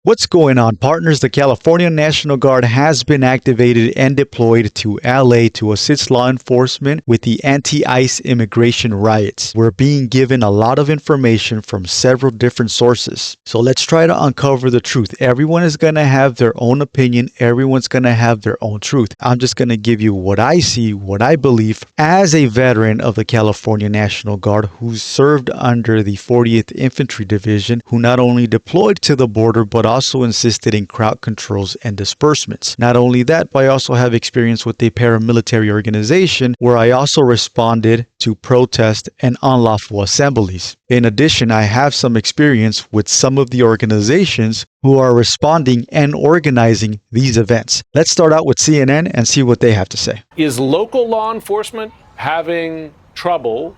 What's going on, partners? The California National Guard has been activated and deployed to LA to assist law enforcement with the anti-ICE immigration riots. We're being given a lot of information from several different sources. So let's try to uncover the truth. Everyone is going to have their own opinion. Everyone's going to have their own truth. I'm just going to give you what I see, what I believe as a veteran of the California National Guard who served under the 40th Infantry Division, who not only deployed to the border but also insisted in crowd controls and disbursements. Not only that, but I also have experience with a paramilitary organization where I also responded to protest and unlawful assemblies. In addition, I have some experience with some of the organizations who are responding and organizing these events. Let's start out with CNN and see what they have to say. Is local law enforcement having trouble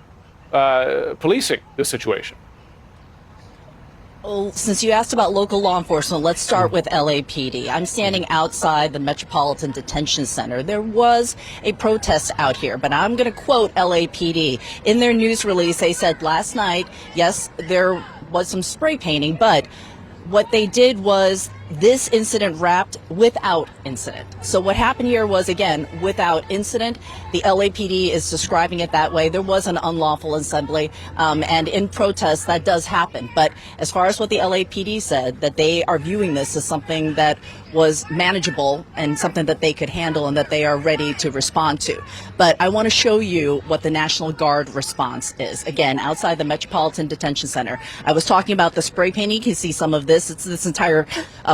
policing this situation? Well, since you asked about local law enforcement, let's start with LAPD. I'm standing outside the Metropolitan Detention Center. There was a protest out here, but I'm going to quote LAPD. In their news release, they said last night, yes, there was some spray painting, but what they did was this incident wrapped without incident. So what happened here was, again, without incident. The LAPD is describing it that way. There was an unlawful assembly, and in protest, that does happen. But as far as what the LAPD said, that they are viewing this as something that was manageable and something that they could handle and that they are ready to respond to. But I want to show you what the National Guard response is. Again, outside the Metropolitan Detention Center. I was talking about the spray painting. You can see some of this. It's this entire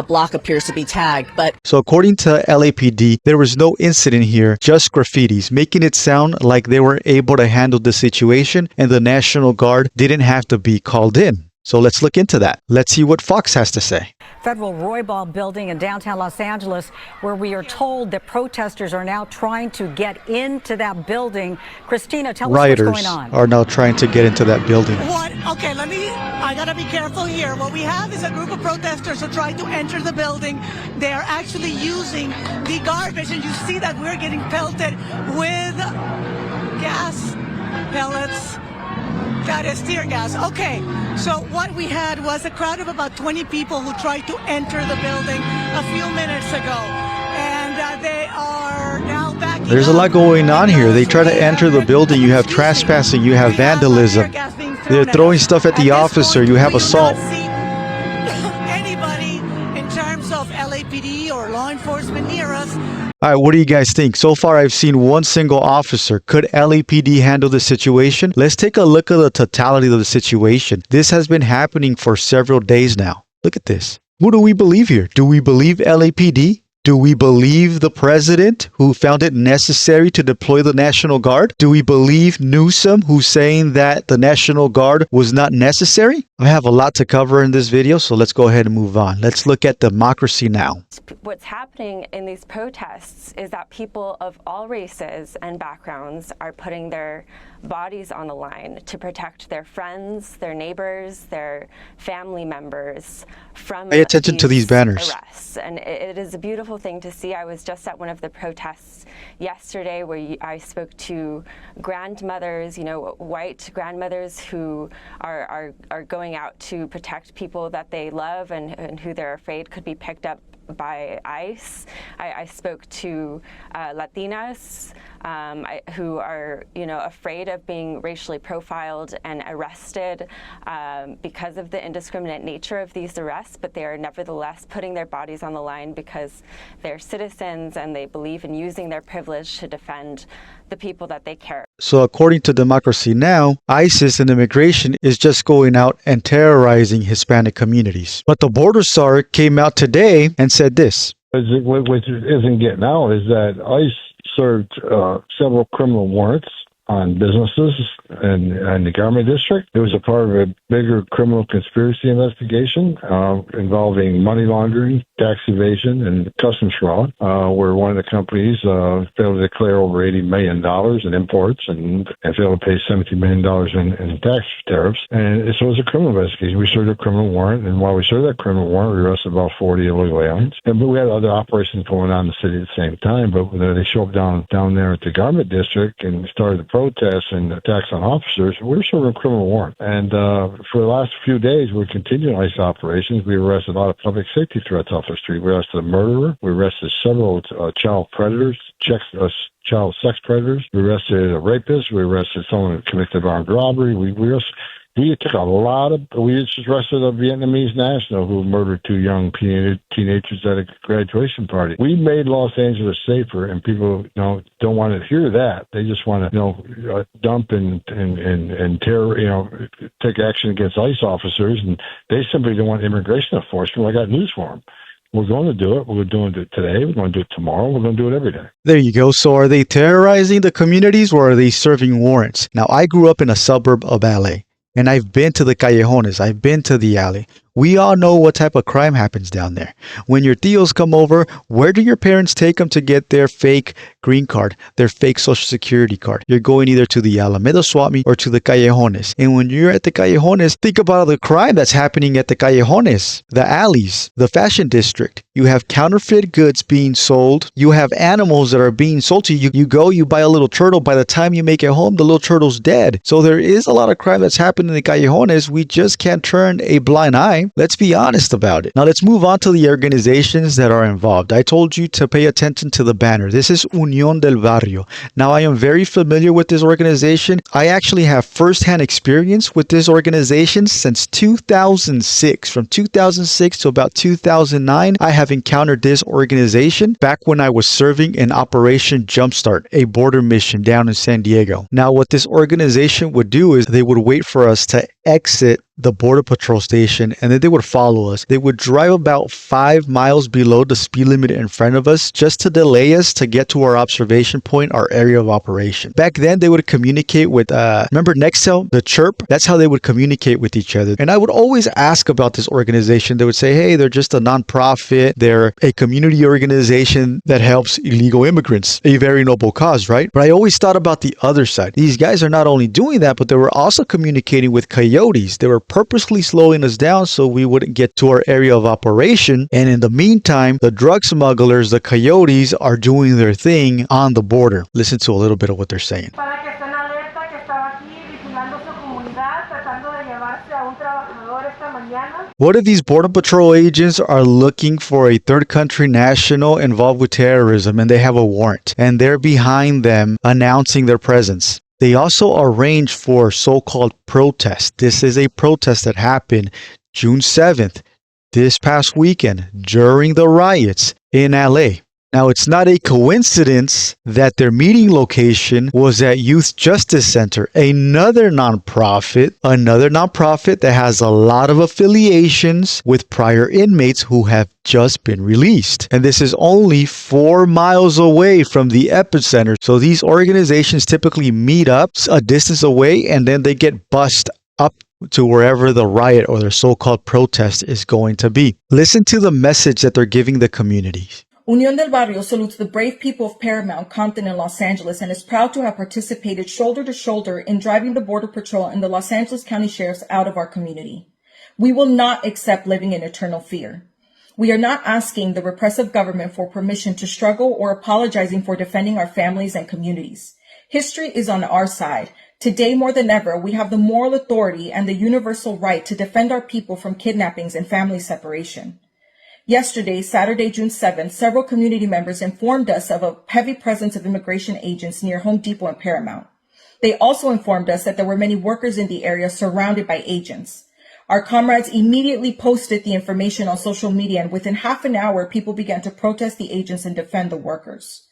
block appears to be tagged. But so according to LAPD, there was no incident here, just graffitis, making it sound like they were able to handle the situation and the National Guard didn't have to be called in. So let's look into that. Let's see what Fox has to say. Federal Roybal building in downtown Los Angeles, where we are told that protesters are now trying to get into that building. Christina, tell us what's going on. Rioters are now trying to get into that building. What? Okay, I gotta be careful here. What we have is a group of protesters who try to enter the building. They are actually using the garbage, and you see that we're getting pelted with gas pellets. That is tear gas. Okay, so what we had was a crowd of about 20 people who tried to enter the building a few minutes ago. And they are now back. There's a lot going on here. They try to enter the building. You have trespassing. You have vandalism. They're throwing stuff at the officer. You have assault. Anybody in terms of LAPD or law enforcement near us. All right, what do you guys think? So far, I've seen one single officer. Could LAPD handle the situation? Let's take a look at the totality of the situation. This has been happening for several days now. Look at this. Who do we believe here? Do we believe LAPD? Do we believe the president who found it necessary to deploy the National Guard? Do we believe Newsom who's saying that the National Guard was not necessary? I have a lot to cover in this video, so let's go ahead and move on. Let's look at democracy now. What's happening in these protests is that people of all races and backgrounds are putting their bodies on the line to protect their friends, their neighbors, their family members from Pay attention to these banners. Arrests. And it is a beautiful thing to see. I was just at one of the protests yesterday where I spoke to grandmothers, white grandmothers who are going out to protect people that they love and who they're afraid could be picked up by ICE. I spoke to Latinas who are, afraid of being racially profiled and arrested because of the indiscriminate nature of these arrests, but they are nevertheless putting their bodies on the line because they're citizens and they believe in using their privilege to defend the people that they care. So according to Democracy Now!, ISIS and immigration is just going out and terrorizing Hispanic communities. But the border czar came out today and said this. What isn't getting out is that ICE served several criminal warrants on businesses and the Garment District. It was a part of a bigger criminal conspiracy investigation involving money laundering, tax evasion, and customs fraud, where one of the companies failed to declare over $80 million in imports and failed to pay $17 million in tax tariffs. And so it was a criminal investigation. We served a criminal warrant, and while we served that criminal warrant, we arrested about 40 illegal aliens. But we had other operations going on in the city at the same time, but they show up down there at the Garment District and started the protests and attacks on officers, we're serving criminal warrants. And for the last few days, we're continuing ICE operations. We arrested a lot of public safety threats off the street. We arrested a murderer. We arrested several child predators, child sex predators. We arrested a rapist. We arrested someone who committed armed robbery. We took we just arrested a Vietnamese national who murdered two young teenagers at a graduation party. We made Los Angeles safer, and people don't want to hear that. They just want to dump and terror, take action against ICE officers, and they simply don't want immigration enforcement. I got news for them. We're going to do it. We're doing it today. We're going to do it tomorrow. We're going to do it every day. There you go. So are they terrorizing the communities or are they serving warrants? Now, I grew up in a suburb of LA. And I've been to the callejones. I've been to the alley. We all know what type of crime happens down there. When your tios come over, where do your parents take them to get their fake green card, their fake social security card? You're going either to the Alameda swap meet or to the callejones. And when you're at the callejones, think about the crime that's happening at the callejones, the alleys, the fashion district. You have counterfeit goods being sold. You have animals that are being sold to you. You go, you buy a little turtle. By the time you make it home, the little turtle's dead. So there is a lot of crime that's happening in the callejones. We just can't turn a blind eye. Let's be honest about it. Now let's move on to the organizations that are involved. I told you to pay attention to the banner. This is Unión del Barrio. Now I am very familiar with this organization. I actually have firsthand experience with this organization since 2006. From 2006 to about 2009, I have encountered this organization back when I was serving in Operation Jumpstart, a border mission down in San Diego. Now what this organization would do is they would wait for us to exit the border patrol station, and then they would follow us. They would drive about 5 miles below the speed limit in front of us just to delay us to get to our observation point, our area of operation. Back then, they would communicate with, remember Nextel, the chirp? That's how they would communicate with each other. And I would always ask about this organization. They would say, hey, they're just a nonprofit. They're a community organization that helps illegal immigrants. A very noble cause, right? But I always thought about the other side. These guys are not only doing that, but they were also communicating with coyotes. They were purposely slowing us down so we wouldn't get to our area of operation. And in the meantime, the drug smugglers, the coyotes, are doing their thing on the border. Listen to a little bit of what they're saying. What if these border patrol agents are looking for a third country national involved with terrorism and they have a warrant and they're behind them announcing their presence? They also arranged for so-called protest. This is a protest that happened June 7th, this past weekend, during the riots in LA. Now, it's not a coincidence that their meeting location was at Youth Justice Center, another nonprofit that has a lot of affiliations with prior inmates who have just been released. And this is only 4 miles away from the epicenter. So these organizations typically meet up a distance away and then they get bussed up to wherever the riot or their so-called protest is going to be. Listen to the message that they're giving the communities. Unión del Barrio salutes the brave people of Paramount, Compton, and Los Angeles and is proud to have participated shoulder to shoulder in driving the Border Patrol and the Los Angeles County Sheriffs out of our community. We will not accept living in eternal fear. We are not asking the repressive government for permission to struggle or apologizing for defending our families and communities. History is on our side. Today, more than ever, we have the moral authority and the universal right to defend our people from kidnappings and family separation. Yesterday, Saturday, June 7th, several community members informed us of a heavy presence of immigration agents near Home Depot and Paramount. They also informed us that there were many workers in the area surrounded by agents. Our comrades immediately posted the information on social media, and within half an hour, people began to protest the agents and defend the workers.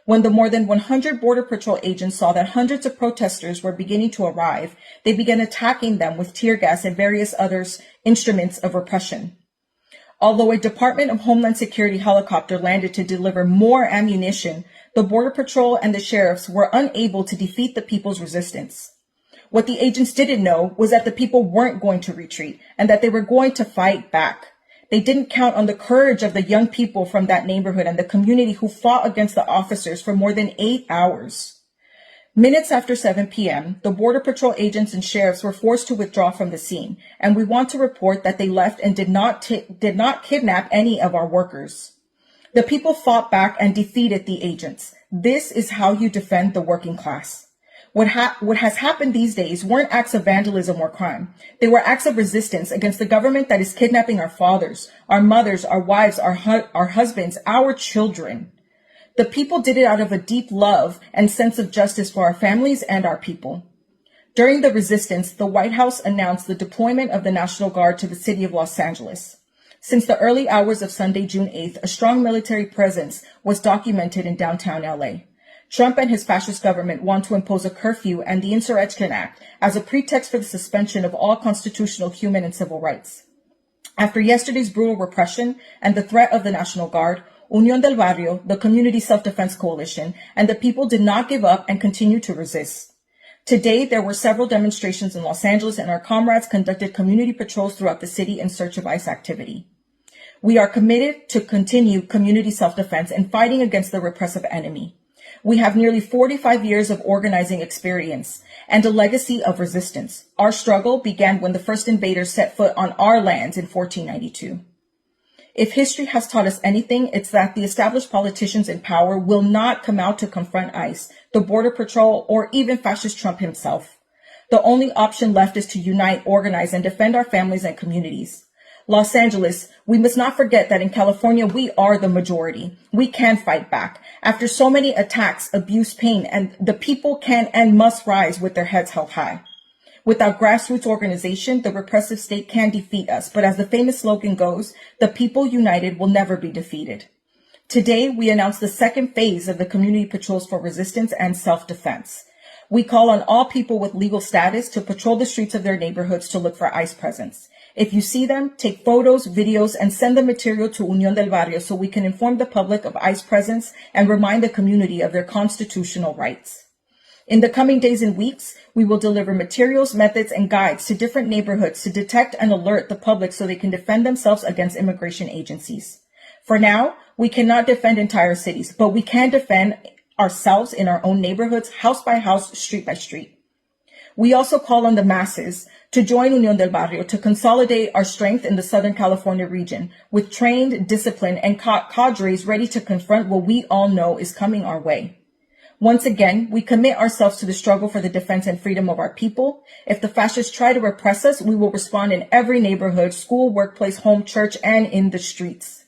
When the more than 100 Border Patrol agents saw that hundreds of protesters were beginning to arrive, they began attacking them with tear gas and various other instruments of repression. Although a Department of Homeland Security helicopter landed to deliver more ammunition, the Border Patrol and the sheriffs were unable to defeat the people's resistance. What the agents didn't know was that the people weren't going to retreat and that they were going to fight back. They didn't count on the courage of the young people from that neighborhood and the community who fought against the officers for more than 8 hours. Minutes after 7 p.m., the Border Patrol agents and sheriffs were forced to withdraw from the scene, and we want to report that they left and did not kidnap any of our workers. The people fought back and defeated the agents. This is how you defend the working class. What has happened these days weren't acts of vandalism or crime. They were acts of resistance against the government that is kidnapping our fathers, our mothers, our wives, our husbands, our children. The people did it out of a deep love and sense of justice for our families and our people. During the resistance, the White House announced the deployment of the National Guard to the city of Los Angeles. Since the early hours of Sunday, June 8th, a strong military presence was documented in downtown LA. Trump and his fascist government want to impose a curfew and the Insurrection Act as a pretext for the suspension of all constitutional human and civil rights. After yesterday's brutal repression and the threat of the National Guard, Unión del Barrio, the Community Self-Defense Coalition, and the people did not give up and continue to resist. Today, there were several demonstrations in Los Angeles, and our comrades conducted community patrols throughout the city in search of ICE activity. We are committed to continue community self-defense and fighting against the repressive enemy. We have nearly 45 years of organizing experience and a legacy of resistance. Our struggle began when the first invaders set foot on our lands in 1492. If history has taught us anything, it's that the established politicians in power will not come out to confront ICE, the Border Patrol, or even fascist Trump himself. The only option left is to unite, organize, and defend our families and communities. Los Angeles, we must not forget that in California, we are the majority. We can fight back. After so many attacks, abuse, pain, and the people can and must rise with their heads held high. Without grassroots organization, the repressive state can defeat us. But as the famous slogan goes, the people united will never be defeated. Today, we announce the second phase of the community patrols for resistance and self-defense. We call on all people with legal status to patrol the streets of their neighborhoods to look for ICE presence. If you see them, take photos, videos, and send the material to Unión del Barrio so we can inform the public of ICE presence and remind the community of their constitutional rights. In the coming days and weeks, we will deliver materials, methods, and guides to different neighborhoods to detect and alert the public so they can defend themselves against immigration agencies. For now, we cannot defend entire cities, but we can defend ourselves in our own neighborhoods, house by house, street by street. We also call on the masses to join Unión del Barrio to consolidate our strength in the Southern California region with trained, disciplined, and cadres ready to confront what we all know is coming our way. Once again, we commit ourselves to the struggle for the defense and freedom of our people. If the fascists try to repress us, we will respond in every neighborhood, school, workplace, home, church, and in the streets.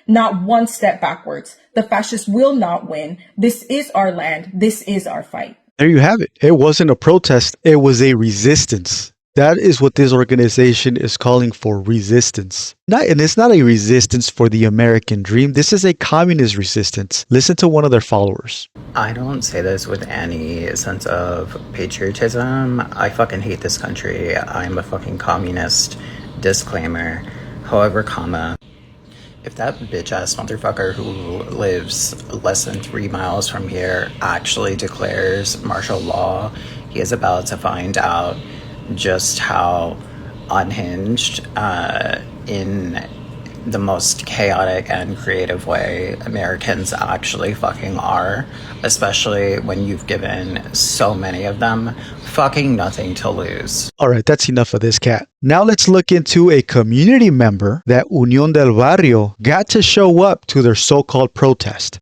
Not one step backwards. The fascists will not win. This is our land. This is our fight. There you have it. It wasn't a protest. It was a resistance. That is what this organization is calling for, resistance. And it's not a resistance for the American dream. This is a communist resistance. Listen to one of their followers. I don't say this with any sense of patriotism. I fucking hate this country. I'm a fucking communist. Disclaimer. However, if that bitch-ass motherfucker who lives less than 3 miles from here actually declares martial law, he is about to find out just how unhinged in the most chaotic and creative way Americans actually fucking are, especially when you've given so many of them fucking nothing to lose. All right, that's enough of this cat. Now let's look into a community member that Unión del Barrio got to show up to their so-called protest.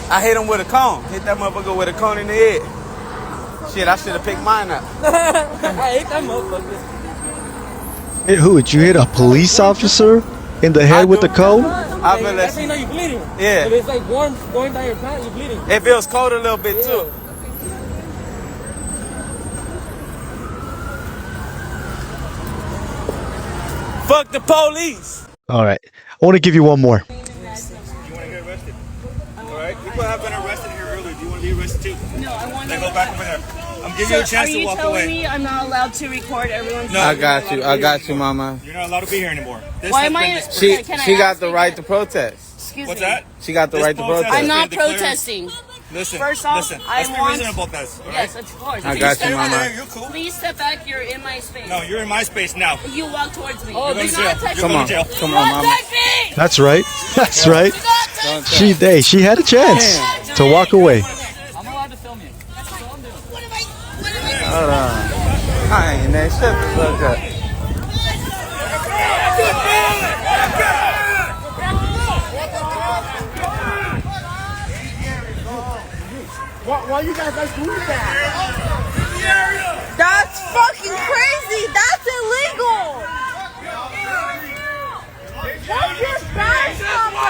I hit him with a cone. Hit that motherfucker with a cone in the head. Shit, I should have picked mine up. I hate that motherfucker. Hey, who? Did you hit a police officer in the head with the cone? I feel like you know you're bleeding. Yeah. If it's like warm going down your pants, you're bleeding. It feels cold a little bit too. Fuck the police. All right. I want to give you one more. People have been arrested here earlier. Do you want to be arrested too? No, I want to. Then go back over there. I'm giving you a chance to walk away. Are you telling me I'm not allowed to record everyone's? No, I got you, mama. You're not allowed to be here anymore. Why am I? She got the right to protest. Excuse me. What's that? She got the right to protest. I'm not protesting. Listen, first off, let's be reasonable about this. Yes, of course. I got you, mama. You're cool. Please step back. You're in my space. No, you're in my space now. You walk towards me. Oh, do not touch me. Come on, mama. That's right. That's right. She had a chance to walk away. I'm allowed to film you. That's all I'm doing. What am I? Hold on. I ain't that shut the fuck up. Why you guys like doing that? That's fucking crazy. That's illegal. What's your badge number?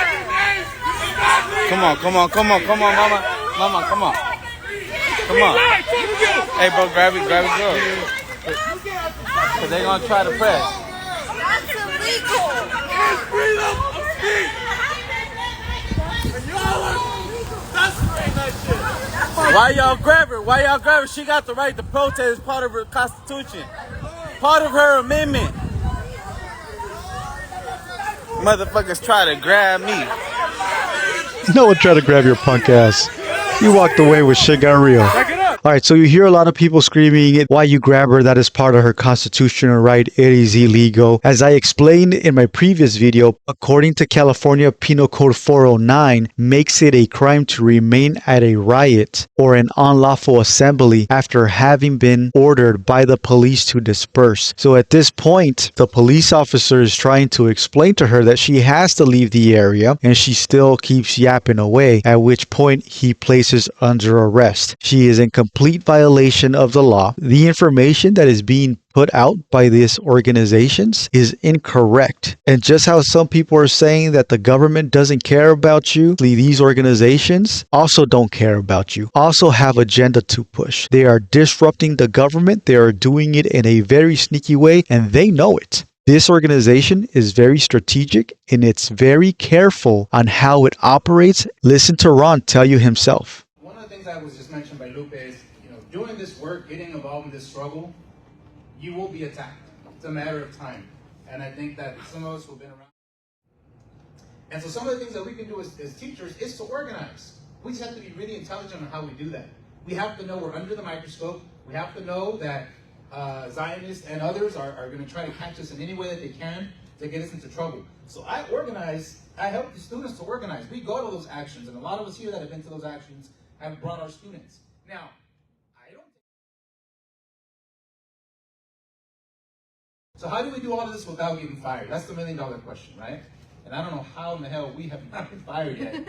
Come on, mama. Mama, come on. Come on. Hey, bro, grab it, girl. Cause they gonna try to press. That's illegal. Freedom of speech. Why y'all grab her? She got the right to protest. It's part of her constitution. Part of her amendment. Motherfuckers try to grab me. No one tried to grab your punk ass. You walked away with shit got real. Alright, so you hear a lot of people screaming, why you grab her, that is part of her constitutional right, it is illegal. As I explained in my previous video, according to California Penal Code 409, makes it a crime to remain at a riot or an unlawful assembly after having been ordered by the police to disperse. So at this point, the police officer is trying to explain to her that she has to leave the area, and she still keeps yapping away, at which point he places under arrest. She is in complete violation of the law. The information that is being put out by these organizations is incorrect. And just how some people are saying that the government doesn't care about you, these organizations also don't care about you, also have agenda to push. They are disrupting the government. They are doing it in a very sneaky way, and they know it. This organization is very strategic and it's very careful on how it operates. Listen to Ron tell you himself. One of the things that was just mentioned by Lupe is, doing this work, getting involved in this struggle, you will be attacked. It's a matter of time. And I think that some of us who've been around. And so some of the things that we can do as teachers is to organize. We just have to be really intelligent on how we do that. We have to know we're under the microscope. We have to know that Zionists and others are going to try to catch us in any way that they can to get us into trouble. So I help the students to organize. We go to those actions, and a lot of us here that have been to those actions have brought our students. Now, so how do we do all of this without getting fired? That's the $1 million question, right? And I don't know how in the hell we have not been fired yet,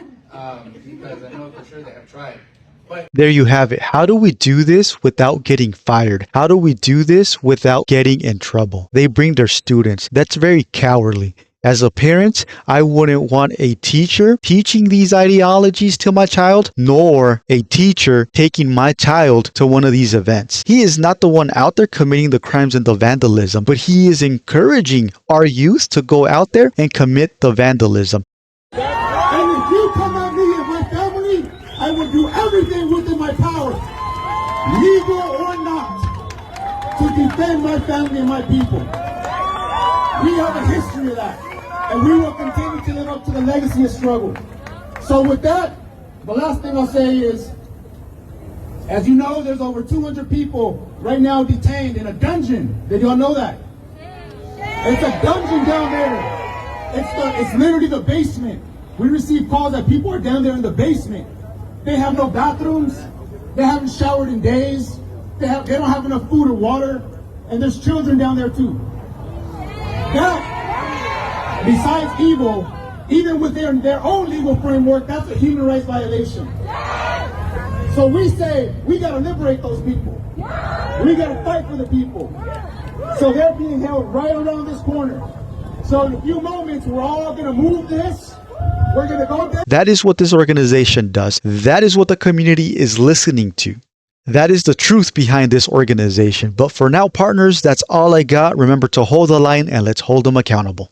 because I know for sure they have tried. But there you have it. How do we do this without getting fired? How do we do this without getting in trouble? They bring their students. That's very cowardly. As a parent, I wouldn't want a teacher teaching these ideologies to my child, nor a teacher taking my child to one of these events. He is not the one out there committing the crimes and the vandalism, but he is encouraging our youth to go out there and commit the vandalism. And if you come at me and my family, I will do everything within my power, legal or not, to defend my family and my people. We have a history of that. And we will continue to live up to the legacy of struggle. So with that, the last thing I'll say is, as you know, there's over 200 people right now detained in a dungeon. Did y'all know that? It's a dungeon down there. It's literally the basement. We receive calls that people are down there in the basement. They have no bathrooms. They haven't showered in days. They don't have enough food or water. And there's children down there too. Now, besides evil, even within their own legal framework, that's a human rights violation. So we say, we gotta liberate those people. We gotta fight for the people. So they're being held right around this corner. So in a few moments, we're all gonna move this. We're gonna go down. That is what this organization does. That is what the community is listening to. That is the truth behind this organization. But for now, partners, that's all I got. Remember to hold the line and let's hold them accountable.